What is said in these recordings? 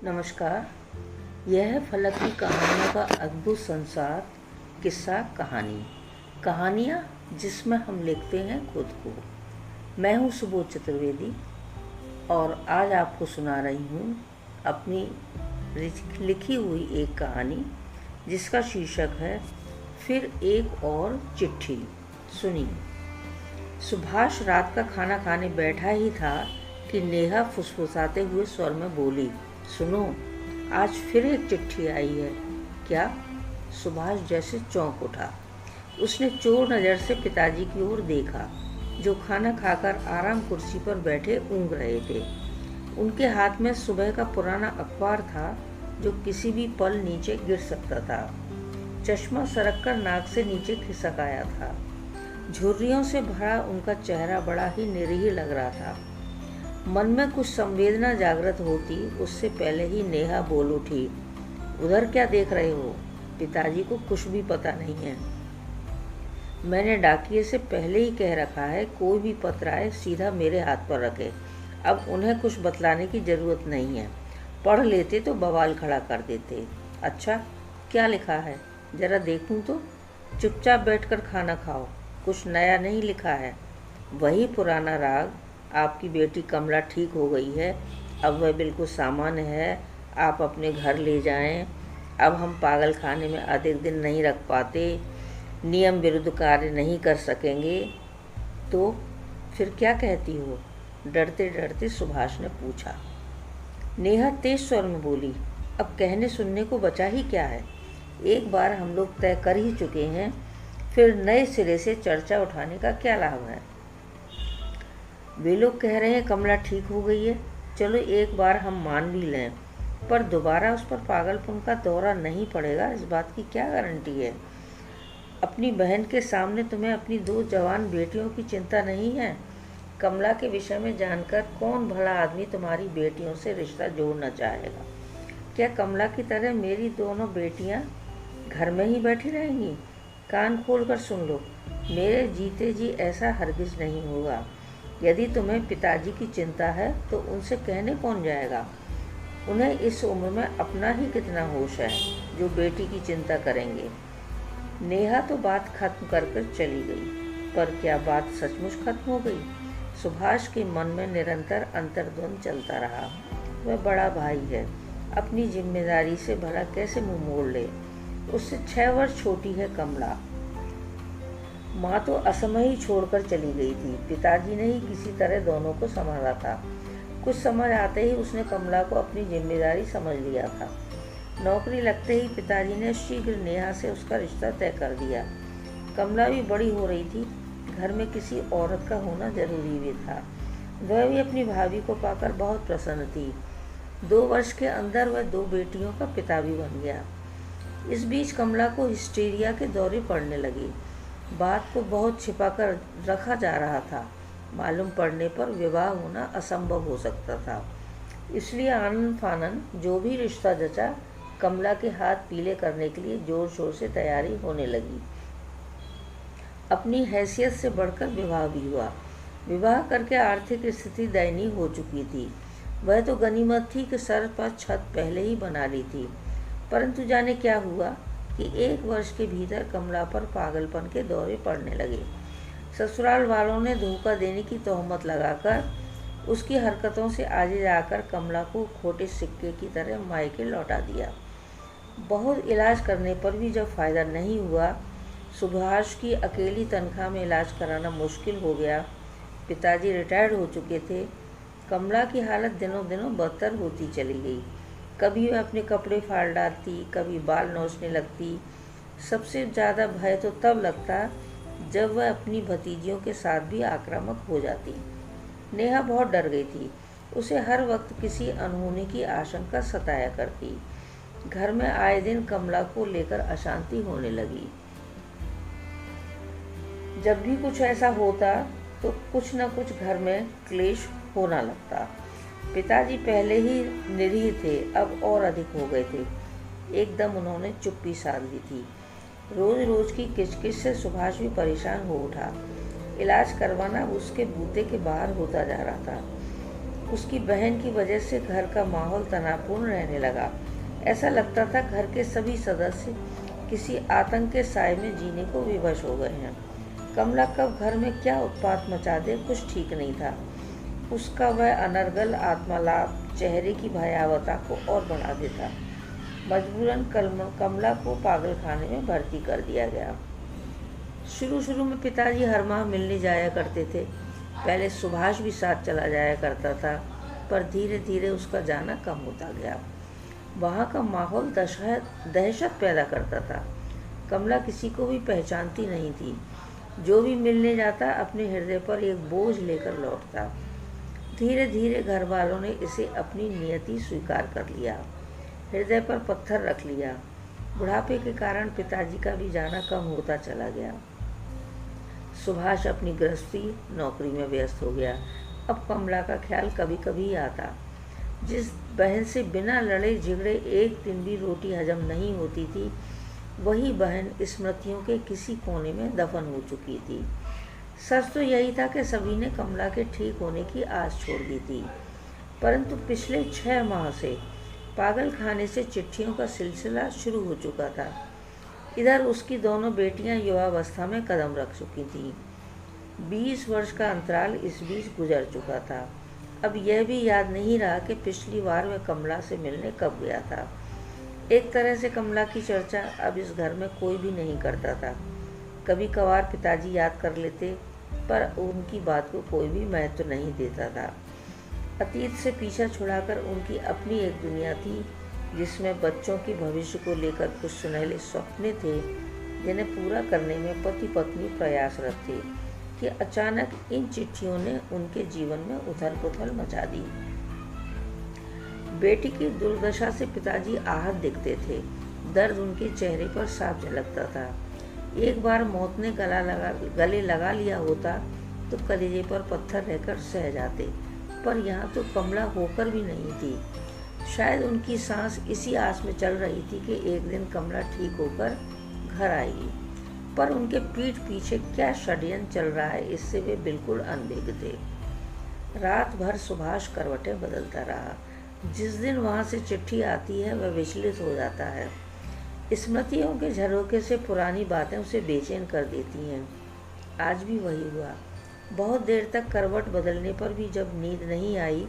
नमस्कार। यह है फलक की कहानियों का अद्भुत संसार। किस्सा कहानी, कहानियाँ जिसमें हम लिखते हैं खुद को। मैं हूँ सुबोध चतुर्वेदी और आज आपको सुना रही हूँ अपनी लिखी हुई एक कहानी जिसका शीर्षक है फिर एक और चिट्ठी। सुनिए। सुभाष रात का खाना खाने बैठा ही था कि नेहा फुसफुसाते हुए स्वर में बोली, सुनो, आज फिर एक चिट्ठी आई है। क्या? सुभाष जैसे चौंक उठा। उसने चोर नज़र से पिताजी की ओर देखा, जो खाना खाकर आराम कुर्सी पर बैठे ऊँघ रहे थे। उनके हाथ में सुबह का पुराना अखबार था जो किसी भी पल नीचे गिर सकता था। चश्मा सरककर नाक से नीचे खिसक आया था। झुर्रियों से भरा उनका चेहरा बड़ा ही निरीह लग रहा था। मन में कुछ संवेदना जागृत होती उससे पहले ही नेहा बोल उठी, उधर क्या देख रहे हो? पिताजी को कुछ भी पता नहीं है। मैंने डाकिये से पहले ही कह रखा है, कोई भी पत्र आए सीधा मेरे हाथ पर रखे। अब उन्हें कुछ बतलाने की ज़रूरत नहीं है। पढ़ लेते तो बवाल खड़ा कर देते। अच्छा, क्या लिखा है? ज़रा देखूं तो। चुपचाप बैठकर खाना खाओ। कुछ नया नहीं लिखा है, वही पुराना राग। आपकी बेटी कमला ठीक हो गई है, अब वह बिल्कुल सामान्य है। आप अपने घर ले जाएं। अब हम पागल खाने में अधिक दिन नहीं रख पाते, नियम विरुद्ध कार्य नहीं कर सकेंगे। तो फिर क्या कहती हो? डरते डरते सुभाष ने पूछा। नेहा तेज स्वर में बोली, अब कहने सुनने को बचा ही क्या है? एक बार हम लोग तय कर ही चुके हैं, फिर नए सिरे से चर्चा उठाने का क्या लाभ है? वे लोग कह रहे हैं कमला ठीक हो गई है। चलो एक बार हम मान भी लें, पर दोबारा उस पर पागलपन का दौरा नहीं पड़ेगा, इस बात की क्या गारंटी है? अपनी बहन के सामने तुम्हें अपनी 2 जवान बेटियों की चिंता नहीं है? कमला के विषय में जानकर कौन भला आदमी तुम्हारी बेटियों से रिश्ता जोड़ना चाहेगा? क्या कमला की तरह मेरी दोनों बेटियां घर में ही बैठी रहेंगी? कान खोल कर सुन लो, मेरे जीते जी ऐसा हरगिज नहीं होगा। यदि तुम्हें पिताजी की चिंता है तो उनसे कहने कौन जाएगा? उन्हें इस उम्र में अपना ही कितना होश है जो बेटी की चिंता करेंगे। नेहा तो बात खत्म कर चली गई, पर क्या बात सचमुच खत्म हो गई? सुभाष के मन में निरंतर अंतर्द्वंद चलता रहा। वह बड़ा भाई है, अपनी जिम्मेदारी से भला कैसे मुंह मोड़ ले? उससे 6 वर्ष छोटी है कमला। माँ तो असमय ही छोड़कर चली गई थी। पिताजी ने ही किसी तरह दोनों को संभाला था। कुछ समझ आते ही उसने कमला को अपनी जिम्मेदारी समझ लिया था। नौकरी लगते ही पिताजी ने शीघ्र नेहा से उसका रिश्ता तय कर दिया। कमला भी बड़ी हो रही थी, घर में किसी औरत का होना जरूरी भी था। वह भी अपनी भाभी को पाकर बहुत प्रसन्न थी। 2 वर्ष के अंदर वह 2 बेटियों का पिता भी बन गया। इस बीच कमला को हिस्टीरिया के दौरे पड़ने लगे। बात को बहुत छिपाकर रखा जा रहा था। मालूम पड़ने पर विवाह होना असंभव हो सकता था। इसलिए आनन फानन जो भी रिश्ता जचा, कमला के हाथ पीले करने के लिए जोर शोर से तैयारी होने लगी। अपनी हैसियत से बढ़कर विवाह भी हुआ। विवाह करके आर्थिक स्थिति दयनीय हो चुकी थी। वह तो गनीमत थी कि सर पर छत पहले ही बना ली थी। परंतु जाने क्या हुआ कि 1 वर्ष के भीतर कमला पर पागलपन के दौरे पड़ने लगे। ससुराल वालों ने धोखा देने की तोहमत लगाकर उसकी हरकतों से आजिज आकर कमला को खोटे सिक्के की तरह मायके लौटा दिया। बहुत इलाज करने पर भी जब फ़ायदा नहीं हुआ, सुभाष की अकेली तनख्वाह में इलाज कराना मुश्किल हो गया। पिताजी रिटायर्ड हो चुके थे। कमला की हालत दिनों दिनों बदतर होती चली गई। कभी वह अपने कपड़े फाड़ डालती, कभी बाल नोचने लगती। सबसे ज़्यादा भय तो तब लगता जब वह अपनी भतीजियों के साथ भी आक्रामक हो जाती। नेहा बहुत डर गई थी। उसे हर वक्त किसी अनहोनी की आशंका सताया करती। घर में आए दिन कमला को लेकर अशांति होने लगी। जब भी कुछ ऐसा होता तो कुछ न कुछ घर में क्लेश होना लगता। पिताजी पहले ही निरीह थे, अब और अधिक हो गए थे। एकदम उन्होंने चुप्पी साध ली थी। रोज रोज की किचकिच से सुभाष भी परेशान हो उठा। इलाज करवाना उसके बूते के बाहर होता जा रहा था। उसकी बहन की वजह से घर का माहौल तनावपूर्ण रहने लगा। ऐसा लगता था घर के सभी सदस्य किसी आतंक के साए में जीने को विवश हो गए हैं। कमला कब घर में क्या उत्पात मचा दे कुछ ठीक नहीं था। उसका वह अनर्गल आत्मलाप चेहरे की भयावता को और बढ़ा देता। मजबूरन कमला को पागल खाने में भर्ती कर दिया गया। शुरू में पिताजी हर माह मिलने जाया करते थे। पहले सुभाष भी साथ चला जाया करता था, पर धीरे धीरे उसका जाना कम होता गया। वहाँ का माहौल दहशत पैदा करता था। कमला किसी को भी पहचानती नहीं थी। जो भी मिलने जाता अपने हृदय पर एक बोझ लेकर लौटता। धीरे धीरे घर वालों ने इसे अपनी नियति स्वीकार कर लिया, हृदय पर पत्थर रख लिया। बुढ़ापे के कारण पिताजी का भी जाना कम होता चला गया। सुभाष अपनी गृहस्थी नौकरी में व्यस्त हो गया। अब कमला का ख्याल कभी कभी आता। जिस बहन से बिना लड़े झगड़े एक दिन भी रोटी हजम नहीं होती थी, वही बहन स्मृतियों के किसी कोने में दफन हो चुकी थी। सच तो यही था कि सभी ने कमला के ठीक होने की आस छोड़ दी थी, परंतु पिछले 6 माह से पागल खाने से चिट्ठियों का सिलसिला शुरू हो चुका था। इधर उसकी दोनों बेटियां युवावस्था में कदम रख चुकी थीं। 20 वर्ष का अंतराल इस बीच गुजर चुका था। अब यह भी याद नहीं रहा कि पिछली बार वह कमला से मिलने कब गया था। एक तरह से कमला की चर्चा अब इस घर में कोई भी नहीं करता था। कभी कभार पिताजी याद कर लेते, पर उनकी बात को कोई भी महत्व नहीं देता था। अतीत से पीछा छुड़ाकर उनकी अपनी एक दुनिया थी, जिसमें बच्चों के भविष्य को लेकर कुछ सुनहले सपने थे, जिन्हें पूरा करने में पति पत्नी प्रयासरत थे कि अचानक इन चिट्ठियों ने उनके जीवन में उथल पुथल मचा दी। बेटी की दुर्दशा से पिताजी आहत दिखते थे। दर्द उनके चेहरे पर साफ झलकता था। एक बार मौत ने गले लगा लिया होता तो कलेजे पर पत्थर रहकर सह जाते, पर यहाँ तो कमला होकर भी नहीं थी। शायद उनकी सांस इसी आस में चल रही थी कि एक दिन कमला ठीक होकर घर आएगी, पर उनके पीठ पीछे क्या षड्यंत्र चल रहा है इससे वे बिल्कुल अनभिज्ञ थे। रात भर सुभाष करवटें बदलता रहा। जिस दिन वहाँ से चिट्ठी आती है वह विचलित हो जाता है। स्मृतियों के झरोखे से पुरानी बातें उसे बेचैन कर देती हैं। आज भी वही हुआ। बहुत देर तक करवट बदलने पर भी जब नींद नहीं आई,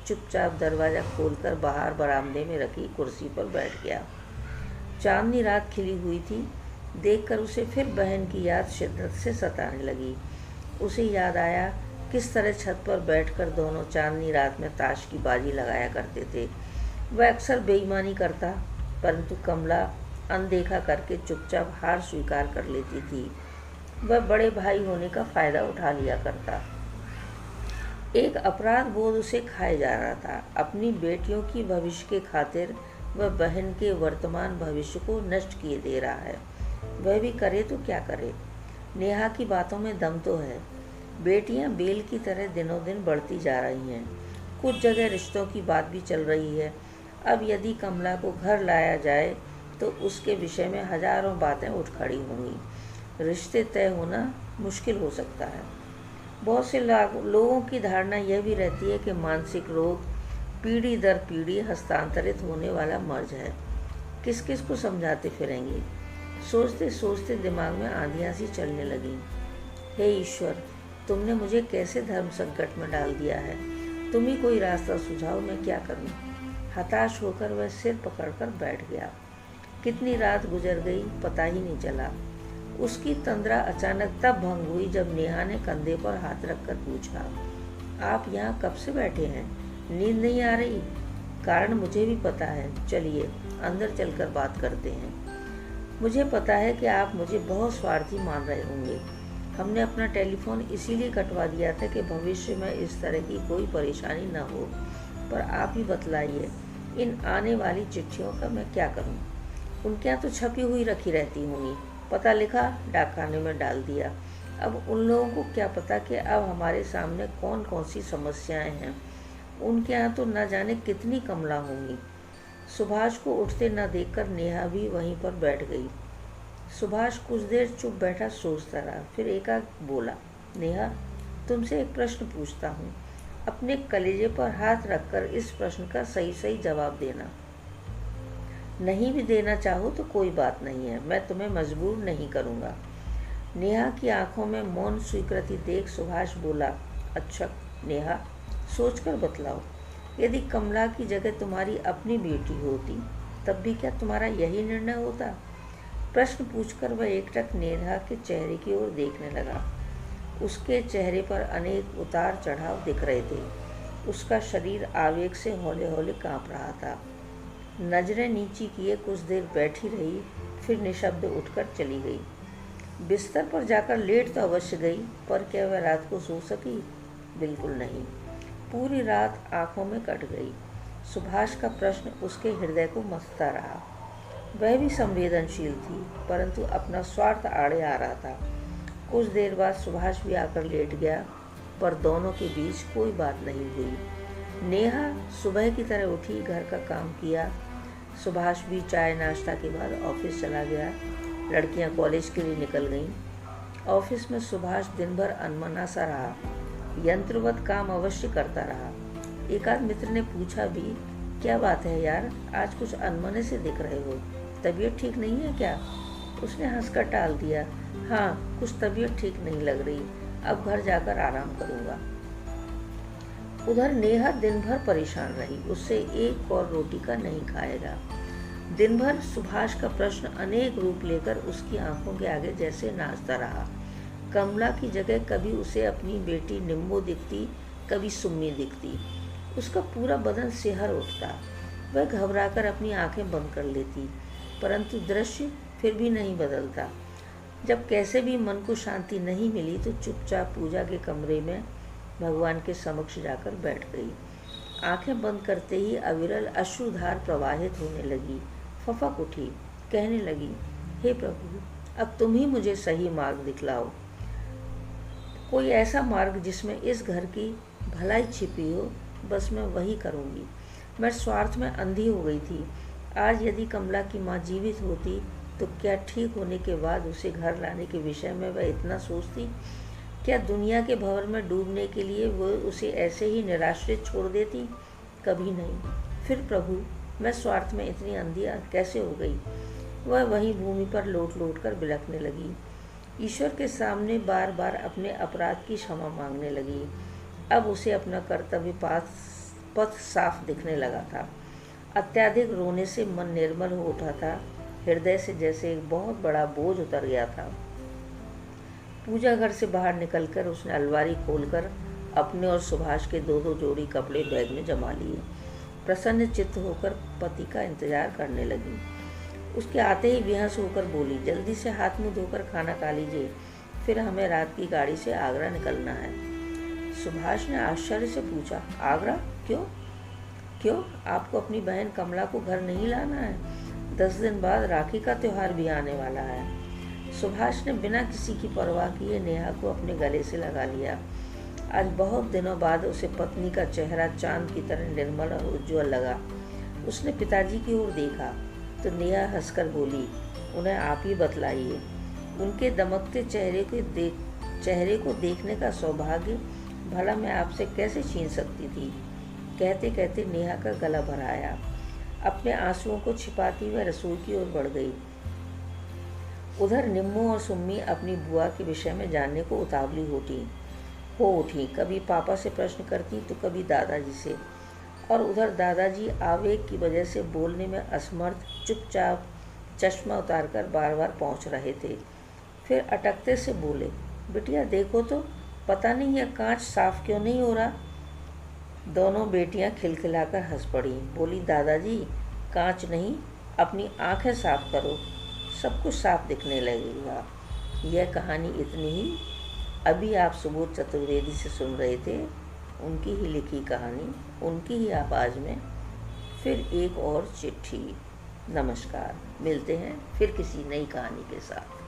चुपचाप दरवाज़ा खोलकर बाहर बरामदे में रखी कुर्सी पर बैठ गया। चांदनी रात खिली हुई थी। देखकर उसे फिर बहन की याद शिद्दत से सताने लगी। उसे याद आया किस तरह छत पर बैठकर दोनों चांदनी रात में ताश की बाजी लगाया करते थे। वह अक्सर बेईमानी करता, परंतु कमला अनदेखा करके चुपचाप हार स्वीकार कर लेती थी। वह बड़े भाई होने का फ़ायदा उठा लिया करता। एक अपराध बोध उसे खाए जा रहा था। अपनी बेटियों की भविष्य के खातिर वह बहन के वर्तमान भविष्य को नष्ट किए दे रहा है। वह भी करे तो क्या करे। नेहा की बातों में दम तो है। बेटियां बेल की तरह दिनों दिन बढ़ती जा रही हैं। कुछ जगह रिश्तों की बात भी चल रही है। अब यदि कमला को घर लाया जाए तो उसके विषय में हजारों बातें उठ खड़ी होंगी। रिश्ते तय होना मुश्किल हो सकता है। बहुत से लोगों की धारणा यह भी रहती है कि मानसिक रोग पीढ़ी दर पीढ़ी हस्तांतरित होने वाला मर्ज है। किस किस को समझाते फिरेंगे। सोचते सोचते दिमाग में आंधियाँ सी चलने लगी। हे ईश्वर, तुमने मुझे कैसे धर्म संकट में डाल दिया है। तुम ही कोई रास्ता सुझाओ, मैं क्या करूं। हताश होकर वह सिर पकड़कर बैठ गया। कितनी रात गुजर गई पता ही नहीं चला। उसकी तंद्रा अचानक तब भंग हुई जब नेहा ने कंधे पर हाथ रखकर पूछा, आप यहाँ कब से बैठे हैं? नींद नहीं आ रही? कारण मुझे भी पता है, चलिए अंदर चलकर बात करते हैं। मुझे पता है कि आप मुझे बहुत स्वार्थी मान रहे होंगे। हमने अपना टेलीफोन इसीलिए कटवा दिया था कि भविष्य में इस तरह की कोई परेशानी न हो, पर आप ही बतलाइए, इन आने वाली चिट्ठियों का मैं क्या करूं? उनके यहाँ तो छपी हुई रखी रहती होंगी। पता लिखा, डाकखाने में डाल दिया। अब उन लोगों को क्या पता कि अब हमारे सामने कौन कौन सी समस्याएं हैं। उनके यहाँ तो न जाने कितनी कमला होंगी। सुभाष को उठते न देखकर नेहा भी वहीं पर बैठ गई। सुभाष कुछ देर चुप बैठा सोचता रहा, फिर एकाएक बोला, नेहा, तुमसे एक प्रश्न पूछता हूँ। अपने कलेजे पर हाथ रखकर इस प्रश्न का सही सही जवाब देना। नहीं भी देना चाहो तो कोई बात नहीं है, मैं तुम्हें मजबूर नहीं करूँगा। नेहा की आंखों में मौन स्वीकृति देख सुभाष बोला, अच्छा नेहा, सोचकर बतलाओ, यदि कमला की जगह तुम्हारी अपनी बेटी होती तब भी क्या तुम्हारा यही निर्णय होता? प्रश्न पूछकर वह एकटक नेहा के चेहरे की ओर देखने लगा। उसके चेहरे पर अनेक उतार चढ़ाव दिख रहे थे। उसका शरीर आवेग से हौले हौले कांप रहा था। नजरें नीची किए कुछ देर बैठी रही, फिर निशब्द उठकर चली गई। बिस्तर पर जाकर लेट तो अवश्य गई, पर क्या वह रात को सो सकी? बिल्कुल नहीं। पूरी रात आंखों में कट गई। सुभाष का प्रश्न उसके हृदय को मसता रहा। वह भी संवेदनशील थी, परंतु अपना स्वार्थ आड़े आ रहा था। कुछ देर बाद सुभाष भी आकर लेट गया, पर दोनों के बीच कोई बात नहीं हुई। नेहा सुबह की तरह उठी, घर का काम किया। सुभाष भी चाय नाश्ता के बाद ऑफिस चला गया। लड़कियां कॉलेज के लिए निकल गईं। ऑफिस में सुभाष दिन भर अनमना सा रहा, यंत्रवत काम अवश्य करता रहा। एक आध मित्र ने पूछा भी, क्या बात है यार, आज कुछ अनमने से दिख रहे हो, तबीयत ठीक नहीं है क्या? उसने हंसकर टाल दिया, हाँ कुछ तबीयत ठीक नहीं लग रही, अब घर जाकर आराम करूँगा। उधर नेहा दिन भर परेशान रही, उससे एक और रोटी का नहीं खाएगा। दिन भर सुभाष का प्रश्न अनेक रूप लेकर उसकी आंखों के आगे जैसे नाचता रहा। कमला की जगह कभी उसे अपनी बेटी निम्बो दिखती, कभी सुम्मी दिखती। उसका पूरा बदन सिहर उठता। वह घबराकर अपनी आंखें बंद कर लेती, परंतु दृश्य फिर भी नहीं बदलता। जब कैसे भी मन को शांति नहीं मिली तो चुपचाप पूजा के कमरे में भगवान के समक्ष जाकर बैठ गई। आंखें बंद करते ही अविरल अश्रुधार प्रवाहित होने लगी। फपक उठी, कहने लगी, हे प्रभु, अब तुम ही मुझे सही मार्ग दिखलाओ, कोई ऐसा मार्ग जिसमें इस घर की भलाई छिपी हो, बस मैं वही करूँगी। मैं स्वार्थ में अंधी हो गई थी। आज यदि कमला की माँ जीवित होती तो क्या ठीक होने के बाद उसे घर लाने के विषय में वह इतना सोचती? क्या दुनिया के भंवर में डूबने के लिए वो उसे ऐसे ही निराश्रित छोड़ देती? कभी नहीं। फिर प्रभु, मैं स्वार्थ में इतनी अंधी कैसे हो गई? वह वहीं भूमि पर लोट लोट कर बिलखने लगी। ईश्वर के सामने बार बार अपने अपराध की क्षमा मांगने लगी। अब उसे अपना कर्तव्य पथ साफ दिखने लगा था। अत्याधिक रोने से मन निर्मल हो उठा था। हृदय से जैसे एक बहुत बड़ा बोझ उतर गया था। पूजा घर से बाहर निकलकर उसने अलमारी खोलकर अपने और सुभाष के दो दो जोड़ी कपड़े बैग में जमा लिए। प्रसन्न चित्त होकर पति का इंतजार करने लगी। उसके आते ही बेहोश होकर बोली, जल्दी से हाथ मुंह धोकर खाना खा लीजिए, फिर हमें रात की गाड़ी से आगरा निकलना है। सुभाष ने आश्चर्य से पूछा, आगरा? क्यों आपको अपनी बहन कमला को घर नहीं लाना है? 10 दिन बाद राखी का त्योहार भी आने वाला है। सुभाष ने बिना किसी की परवाह किए नेहा को अपने गले से लगा लिया। आज बहुत दिनों बाद उसे पत्नी का चेहरा चांद की तरह निर्मल और उज्ज्वल लगा। उसने पिताजी की ओर देखा तो नेहा हंसकर बोली, उन्हें आप ही बतलाइए। उनके दमकते चेहरे को देखने का सौभाग्य भला मैं आपसे कैसे छीन सकती थी? कहते कहते नेहा का गला भर आया। अपने आंसुओं को छिपाती हुए रसोई की ओर बढ़ गई। उधर निम्मो और सुम्मी अपनी बुआ के विषय में जानने को उतावली हो उठी। कभी पापा से प्रश्न करती तो कभी दादाजी से, और उधर दादाजी आवेग की वजह से बोलने में असमर्थ चुपचाप चश्मा उतारकर बार बार पहुंच रहे थे। फिर अटकते से बोले, बिटिया देखो तो, पता नहीं यह कांच साफ क्यों नहीं हो रहा? दोनों बेटियां खिलखिलाकर हंस पड़ी। बोली, दादाजी कांच नहीं, अपनी आंखें साफ करो, सब कुछ साफ दिखने लगेगा। यह कहानी इतनी ही। अभी आप सुबोध चतुर्वेदी से सुन रहे थे उनकी ही लिखी कहानी, उनकी ही आवाज़ में, फिर एक और चिट्ठी। नमस्कार, मिलते हैं फिर किसी नई कहानी के साथ।